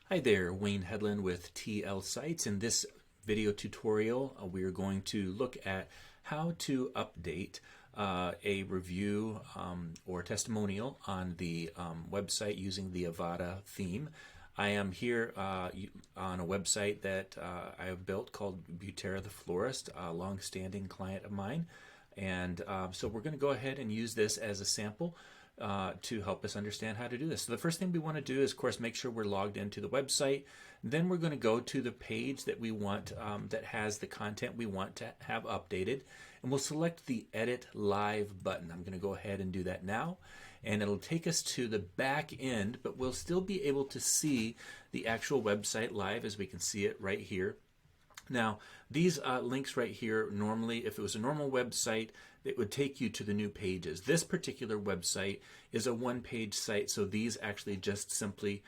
Hi there, Wayne Headland with TL Sites. In this video tutorial, we are going to look at how to update a review or testimonial on the website using the Avada theme. I am here on a website that I have built called Butera the Florist, a long-standing client of mine. And so we're going to go ahead and use this as a sample to help us understand how to do this. So the first thing we want to do is, of course, make sure we're logged into the website. Then we're going to go to the page that we want that has the content we want to have updated. And we'll select the Edit Live button. I'm going to go ahead and do that now. And it'll take us to the back end, but we'll still be able to see the actual website live as we can see it right here. Now, these links right here, normally, if it was a normal website, it would take you to the new pages. This particular website is a one-page site, so these actually just simply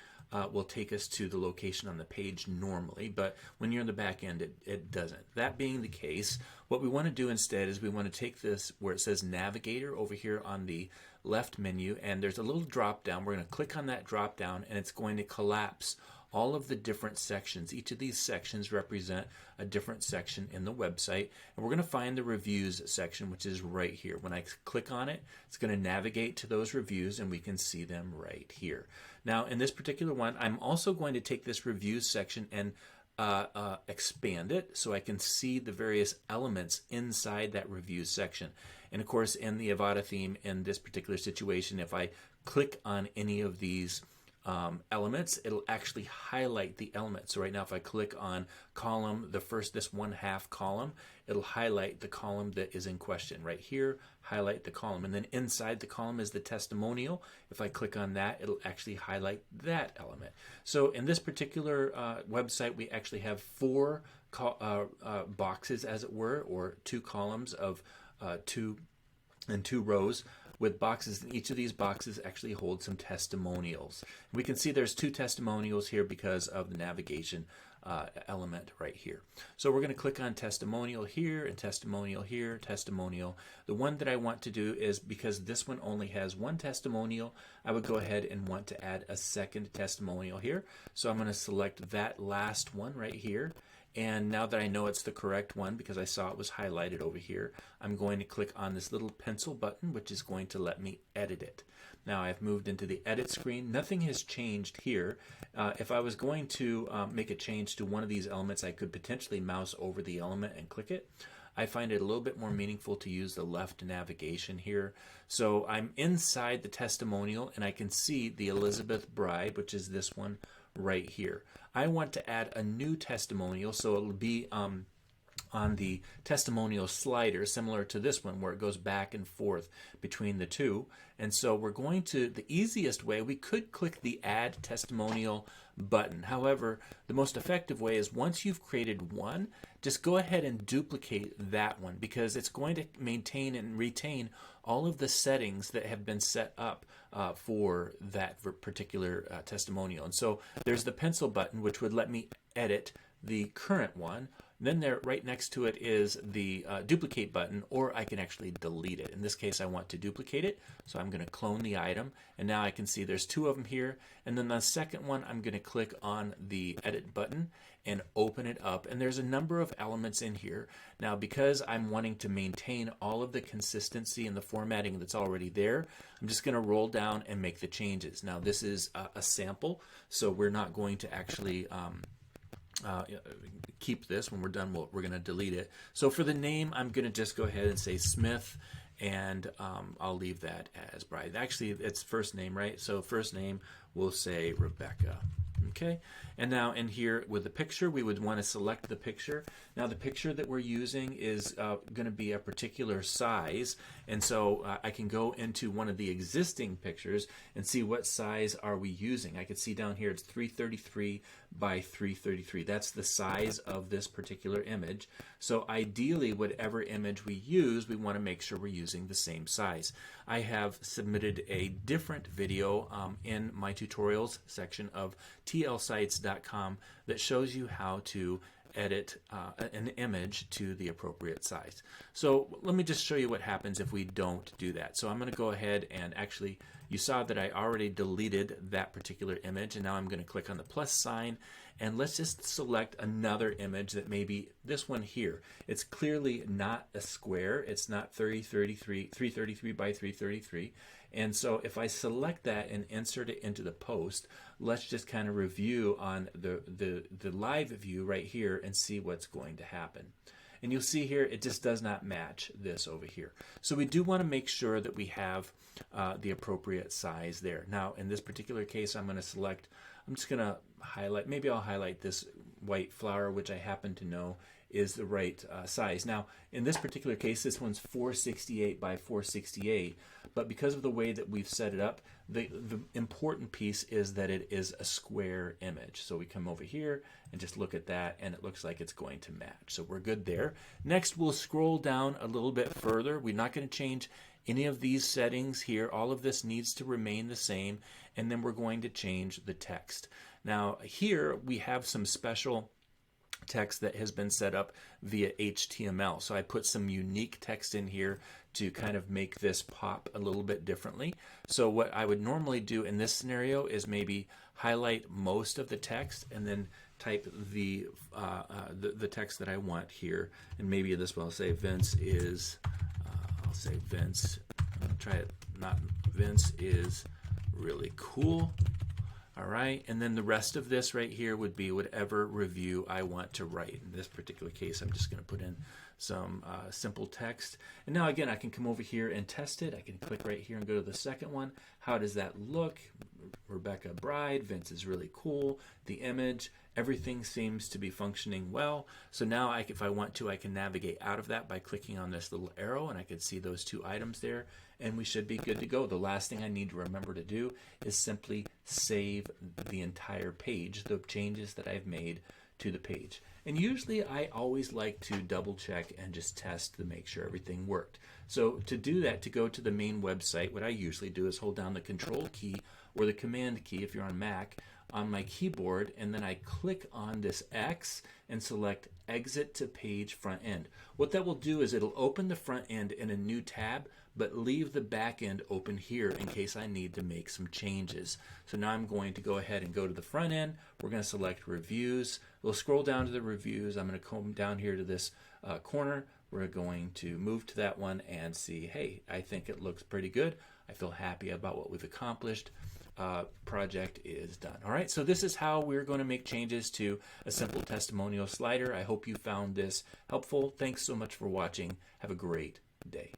will take us to the location on the page normally, but when you're in the back end, it doesn't. That being the case, what we want to do instead is we want to take this where it says Navigator over here on the left menu, and there's a little drop down. We're going to click on that drop down, and it's going to collapse all of the different sections. Each of these sections represent a different section in the website, and we're going to find the reviews section, which is right here. When I click on it, it's going to navigate to those reviews, and we can see them right here. Now, in this particular one, I'm also going to take this reviews section and expand it so I can see the various elements inside that reviews section. And of course, in the Avada theme, in this particular situation, if I click on any of these elements, it'll actually highlight the element. So right now, if I click on column, this 1/2 column, it'll highlight the column that is in question. Right here, highlight the column. And then inside the column is the testimonial. If I click on that, it'll actually highlight that element. So in this particular website, we actually have 4 boxes, as it were, or 2 columns of 2 rows with boxes, and each of these boxes actually hold some testimonials. We can see there's 2 testimonials here because of the navigation element right here. So we're going to click on testimonial here and testimonial here, testimonial. The one that I want to do is, because this one only has 1 testimonial, I would go ahead and want to add a second testimonial here. So I'm going to select that last one right here. And now that I know it's the correct one, because I saw it was highlighted over here, I'm going to click on this little pencil button, which is going to let me edit it. Now I've moved into the edit screen. Nothing has changed here. If I was going to make a change to one of these elements, I could potentially mouse over the element and click it. I find it a little bit more meaningful to use the left navigation here. So I'm inside the testimonial, and I can see the Elizabeth Bride, which is this one right here. I want to add a new testimonial, so it'll be on the testimonial slider, similar to this one, where it goes back and forth between the 2. And so we're going to, the easiest way, we could click the Add Testimonial button. However, the most effective way is, once you've created one, just go ahead and duplicate that one, because it's going to maintain and retain all of the settings that have been set up for that particular testimonial. And so there's the pencil button, which would let me edit the current one. Then there, right next to it, is the duplicate button, or I can actually delete it. In this case, I want to duplicate it, so I'm going to clone the item, and now I can see there's 2 of them here. And then the second one, I'm going to click on the edit button and open it up, and there's a number of elements in here. Now, because I'm wanting to maintain all of the consistency and the formatting that's already there, I'm just going to roll down and make the changes. Now, this is a sample, so we're not going to actually keep this. When we're done, we're going to delete it. So for the name, I'm going to just go ahead and say Smith, and I'll leave that as Bride. Actually, it's first name, right? So first name, we'll say Rebecca. Okay, and now in here with the picture, we would want to select the picture. Now the picture that we're using is going to be a particular size, and so I can go into one of the existing pictures and see what size are we using. I can see down here it's 333 by 333. That's the size of this particular image. So ideally, whatever image we use, we want to make sure we're using the same size. I have submitted a different video in my tutorials section of tlsites.com that shows you how to edit an image to the appropriate size. So let me just show you what happens if we don't do that. So I'm going to go ahead and actually, you saw that I already deleted that particular image, and now I'm going to click on the plus sign, and let's just select another image that may be this one here. It's clearly not a square. It's not 333 by 333. And so if I select that and insert it into the post, let's just kind of review on the live view right here and see what's going to happen. And you'll see here it just does not match this over here. So we do want to make sure that we have the appropriate size there. Now in this particular case, I'm just going to highlight, maybe I'll highlight this white flower, which I happen to know is the right size. Now in this particular case, this one's 468 by 468, but because of the way that we've set it up, the important piece is that it is a square image. So we come over here and just look at that, and it looks like it's going to match. So we're good there. Next, we'll scroll down a little bit further. We're not going to change any of these settings here. All of this needs to remain the same, and then we're going to change the text. Now here we have some special text that has been set up via HTML. So I put some unique text in here to kind of make this pop a little bit differently. So what I would normally do in this scenario is maybe highlight most of the text and then type the text that I want here. And maybe this will say Vince is, I'll say Vince, I'll try it, not Vince is really cool. All right, and then the rest of this right here would be whatever review I want to write. In this particular case, I'm just going to put in some simple text. And now again, I can come over here and test it. I can click right here and go to the second one. How does that look? Rebecca Bride, Vince is really cool. The image, everything seems to be functioning well. So now if I want to, I can navigate out of that by clicking on this little arrow, and I can see those two items there, and we should be good to go. The last thing I need to remember to do is simply save the entire page, the changes that I've made to the page. And usually I always like to double check and just test to make sure everything worked. So to do that, to go to the main website, what I usually do is hold down the Control key or the Command key if you're on Mac on my keyboard, and then I click on this X and select Exit to Page Front End. What that will do is it'll open the front end in a new tab, but leave the back end open here in case I need to make some changes. So now I'm going to go ahead and go to the front end. We're going to select Reviews. We'll scroll down to the Reviews. I'm going to come down here to this corner. We're going to move to that one and see, hey, I think it looks pretty good. I feel happy about what we've accomplished. Project is done. All right, so this is how we're going to make changes to a simple testimonial slider. I hope you found this helpful. Thanks so much for watching. Have a great day.